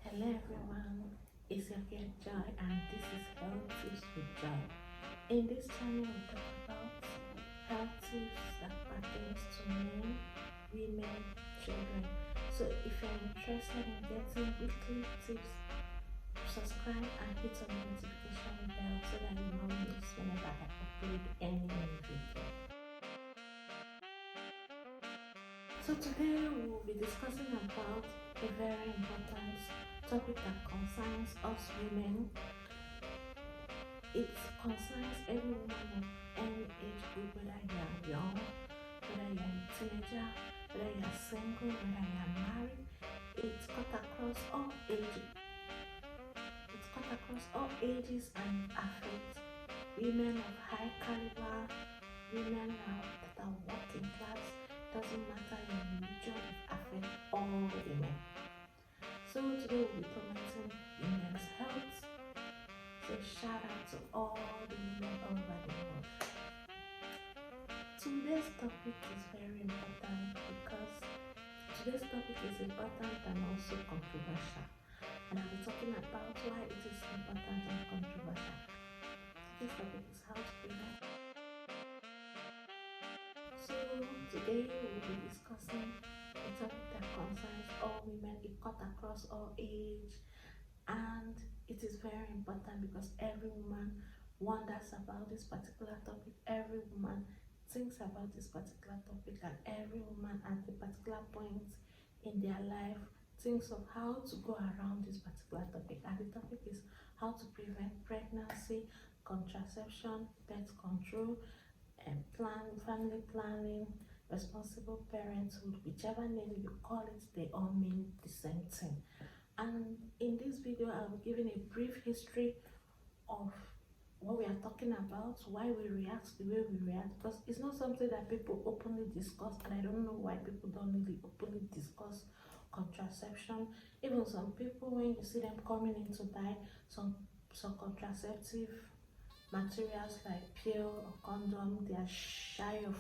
Hello everyone, it's your girl Joy and this is Health Tips with Joy. In this channel we talk about health tips that pertains to men, women, children. So if you're interested in getting weekly tips, subscribe and hit on the notification bell so that you won't miss whenever I upload any new video. So today we will be discussing about a very important topic that concerns us women. It concerns every woman of any age group, whether you are young, whether you are a teenager, whether you are single, whether you are married. It's cut across all ages. It's cut across all ages and affects women of high caliber, women that are working class. Doesn't matter your religion, it affects all women. So today we'll be promoting women's health. So shout out to all the women all over the world. Today's topic is very important because today's topic is important and also controversial. And I'll be talking about why it is important and controversial. Today's topic is how to prevent. So today we'll be discussing a topic that concerns all women. It cut across all age, and it is very important because every woman wonders about this particular topic. Every woman thinks about this particular topic, and every woman at a particular point in their life thinks of how to go around this particular topic. And the topic is how to prevent pregnancy, contraception, birth control, and family planning, responsible parenthood. Whichever name you call it, they all mean the same thing. And in this video I'll be giving a brief history of what we are talking about, why we react the way we react, because it's not something that people openly discuss, and I don't know why people don't really openly discuss contraception. Even some people, when you see them coming in to buy some contraceptive materials like pill or condom, they are shy of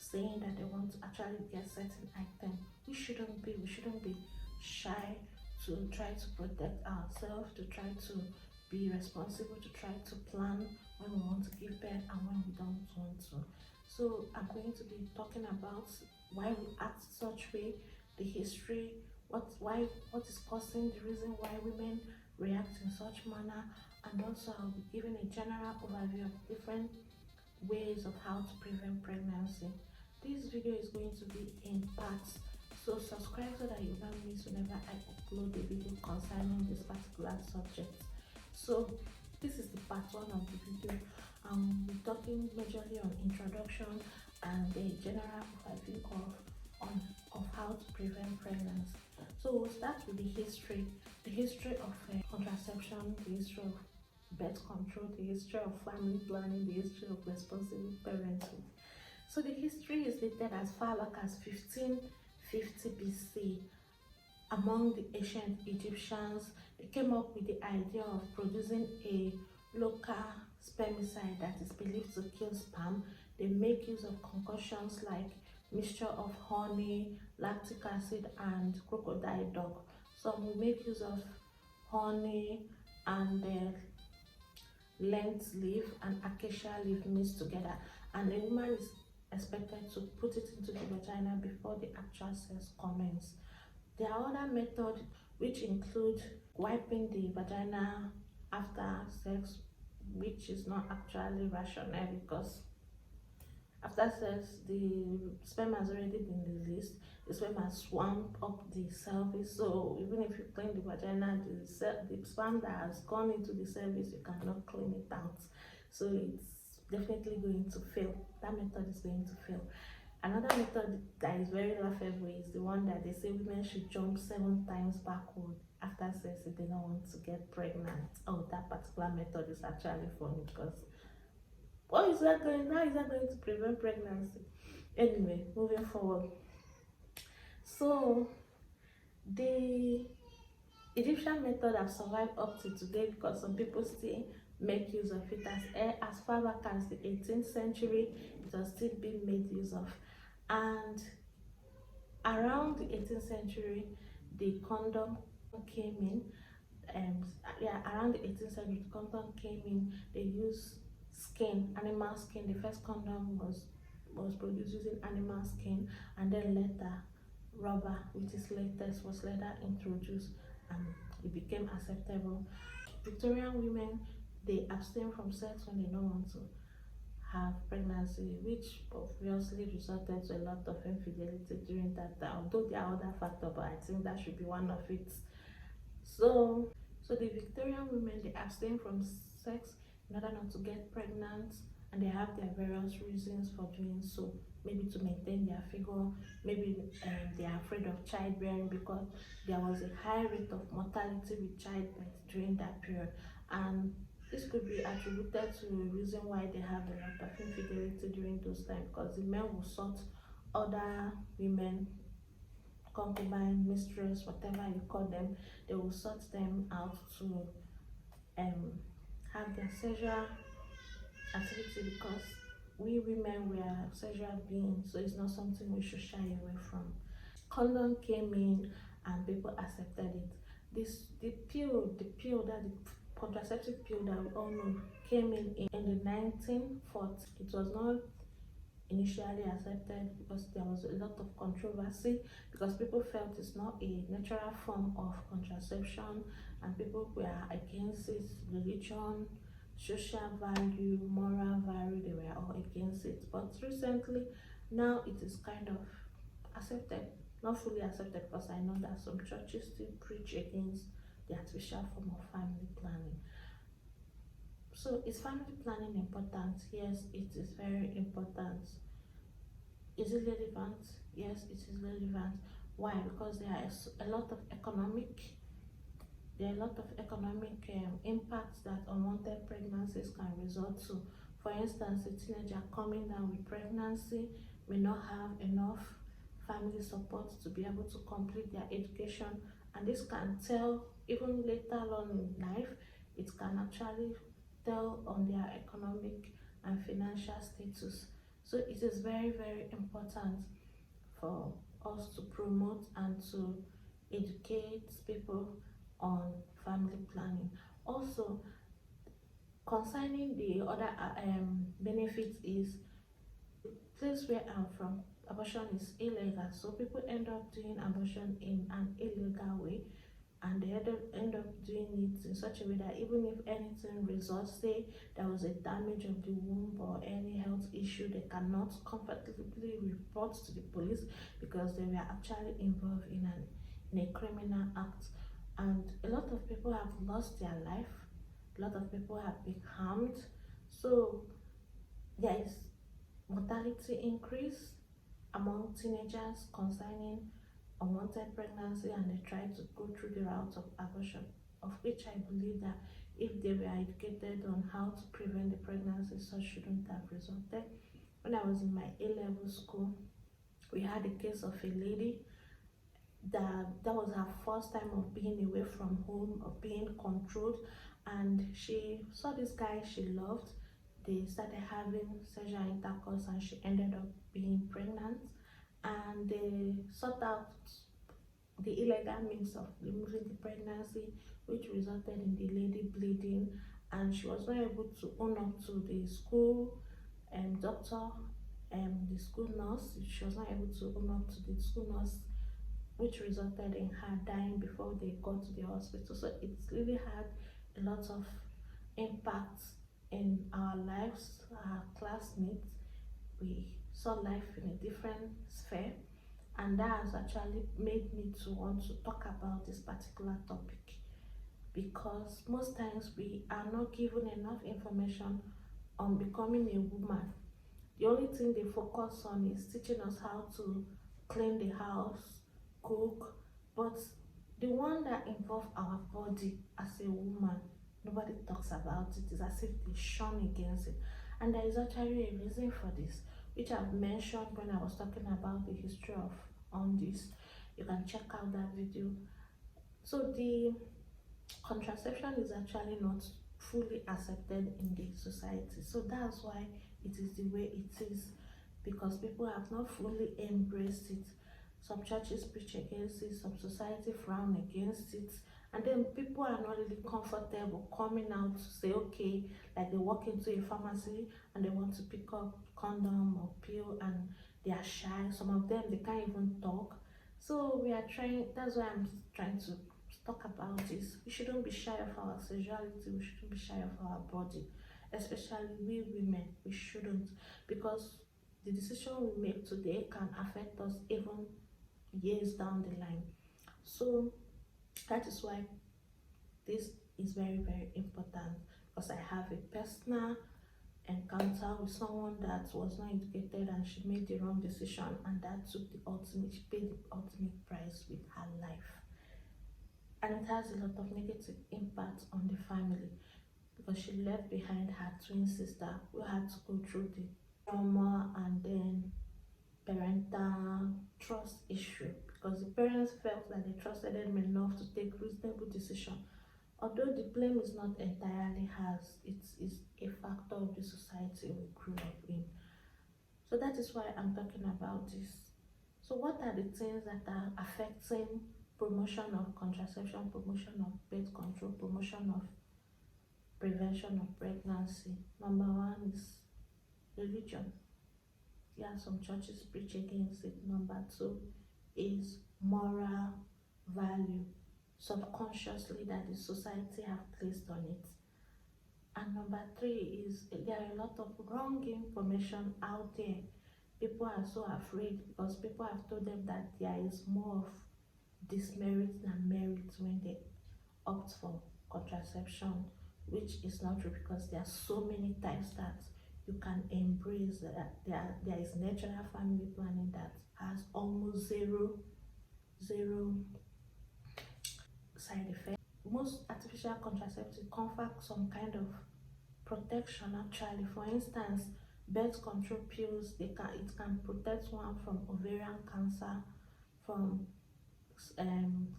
saying that they want to actually get certain item. We shouldn't be shy to try to protect ourselves, to try to be responsible, to try to plan when we want to give birth and when we don't want to. So I'm going to be talking about why we act such way, the history, what is causing the reason why women react in such manner, and also I'll be giving a general overview of different ways of how to prevent pregnancy. This video is going to be in parts, so subscribe so that you don't miss whenever I upload a video concerning this particular subject. So this is the part 1 of the video. We're talking majorly on introduction and a general overview of how to prevent pregnancy. So we'll start with the history of contraception, the history of birth control, the history of family planning, the history of responsible parenthood. So the history is dated as far back as 1550 BC. Among the ancient Egyptians, they came up with the idea of producing a local spermicide that is believed to kill sperm. They make use of concoctions like mixture of honey, lactic acid, and crocodile dung. Some will make use of honey and lent leaf and acacia leaf mixed together, and the woman is expected to put it into the vagina before the actual sex commences. There are other methods which include wiping the vagina after sex, which is not actually rational because after sex the sperm has already been released, the sperm has swam up the cervix, so even if you clean the vagina, the sperm that has gone into the cervix, you cannot clean it out, so it's definitely going to fail. That method is going to fail. Another method that is very laughable is the one that they say women should jump 7 times backward after sex if they don't want to get pregnant. Oh, that particular method is actually funny because how is that going to prevent pregnancy? Anyway, moving forward. So the Egyptian method have survived up to today because some people still make use of it as far back as the 18th century. It was still being made use of, and around the 18th century the condom came in, yeah, around the 18th century, condom came in. They used skin, animal skin. The first condom was produced using animal skin, and then later rubber, which is latex, was later introduced, and it became acceptable. Victorian women, they abstain from sex when they don't want to have pregnancy, which obviously resulted to a lot of infidelity during that time. Although there are other factors, but I think that should be one of it. So the Victorian women, they abstain from sex in order not to get pregnant, and they have their various reasons for doing so. Maybe to maintain their figure, maybe they are afraid of childbearing because there was a high rate of mortality with childbirth during that period, and this could be attributed to a reason why they have a lot of infidelity during those times, because the men will sought other women, concubine, mistress, whatever you call them. They will sort them out to um have their sexual activity, because we women, we are sexual beings, so it's not something we should shy away from. Condom came in and people accepted it. The pill that the contraceptive pill that we all know came in the 1940s. It was not initially accepted because there was a lot of controversy, because people felt it's not a natural form of contraception, and people were against it. Religion, social value, moral value, they were all against it. But recently, now it is kind of accepted, not fully accepted, because I know that some churches still preach against the artificial form of family planning. So is family planning important? Yes, it is very important. Is it relevant? Yes, it is relevant. Why? Because a lot of impacts that unwanted pregnancies can result to. For instance, a teenager coming down with pregnancy may not have enough family support to be able to complete their education, and this can tell even later on in life. It can actually tell on their economic and financial status. So it is very, very important for us to promote and to educate people on family planning. Also, concerning the other benefits is, place where I'm from, abortion is illegal, so people end up doing abortion in an illegal way, and they end up doing it in such a way that even if anything results, say there was a damage of the womb or any health issue, they cannot comfortably report to the police because they were actually involved in a criminal act. And a lot of people have lost their life, a lot of people have been harmed. So there is mortality increase among teenagers concerning unwanted pregnancy, and they try to go through the route of abortion, of which I believe that if they were educated on how to prevent the pregnancy, such shouldn't have resulted. When I was in my A-level school, we had a case of a lady that was her first time of being away from home, of being controlled, and she saw this guy she loved. They started having sexual intercourse, and she ended up being pregnant, and they sought out the illegal means of removing the pregnancy, which resulted in the lady bleeding, and she was not able to own up to the school doctor and the school nurse. She was not able to own up to the school nurse, which resulted in her dying before they got to the hospital. So it's really had a lot of impact in our lives, our classmates. We saw life in a different sphere, and that has actually made me to want to talk about this particular topic, because most times we are not given enough information on becoming a woman. The only thing they focus on is teaching us how to clean the house, cook, but the one that involves our body as a woman, nobody talks about it. It's as if they shun against it. And there is actually a reason for this, which I've mentioned when I was talking about the history of on this. You can check out that video. So the contraception is actually not fully accepted in the society. So that's why it is the way it is, because people have not fully embraced it. Some churches preach against it, some society frown against it, And then people are not really comfortable coming out to say, okay, like they walk into a pharmacy and they want to pick up condom or pill and they are shy. Some of them they can't even talk. So we are trying, that's why I'm trying to talk about this. We shouldn't be shy of our sexuality, we shouldn't be shy of our body, especially we women. We shouldn't, because the decision we make today can affect us even years down the line. So that is why this is very important, because I have a personal encounter with someone that was not educated and she made the wrong decision, and that took the ultimate, she paid the ultimate price with her life. And it has a lot of negative impact on the family, because she left behind her twin sister who had to go through the trauma, and then parental trust issue, because the parents felt that they trusted them enough to take reasonable decision. Although the blame is not entirely hers, it is a factor of the society we grew up in. So that is why I'm talking about this. So what are the things that are affecting promotion of contraception, promotion of birth control, promotion of prevention of pregnancy? Number one is religion. Yeah, some churches preach against it. Number two is moral value, subconsciously, that the society have placed on it. And number three is there are a lot of wrong information out there. People are so afraid because people have told them that there is more of dismerit than merit when they opt for contraception, which is not true, because there are so many types that you can embrace. There is natural family planning that has almost zero side effects. Most artificial contraceptives confer some kind of protection actually. For instance, birth control pills, it can protect one from ovarian cancer, from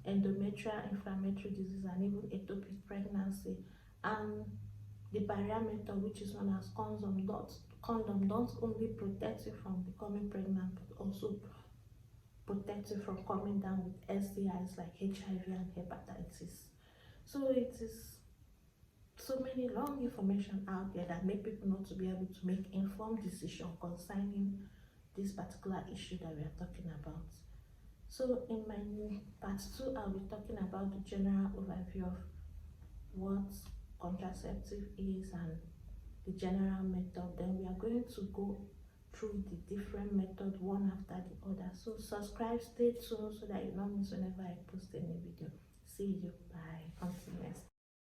endometrial inflammatory disease, and even ectopic pregnancy. And the barrier method, which is known as condom don't only protect you from becoming pregnant, but also protect you from coming down with STIs like HIV and hepatitis. So it is so many wrong information out there that make people not to be able to make informed decision concerning this particular issue that we are talking about. So in my part 2, I'll be talking about the general overview of what contraceptive is and the general method. Then we are going to go through the different methods one after the other. So subscribe, stay tuned so that you don't miss whenever I post any video. See you, bye.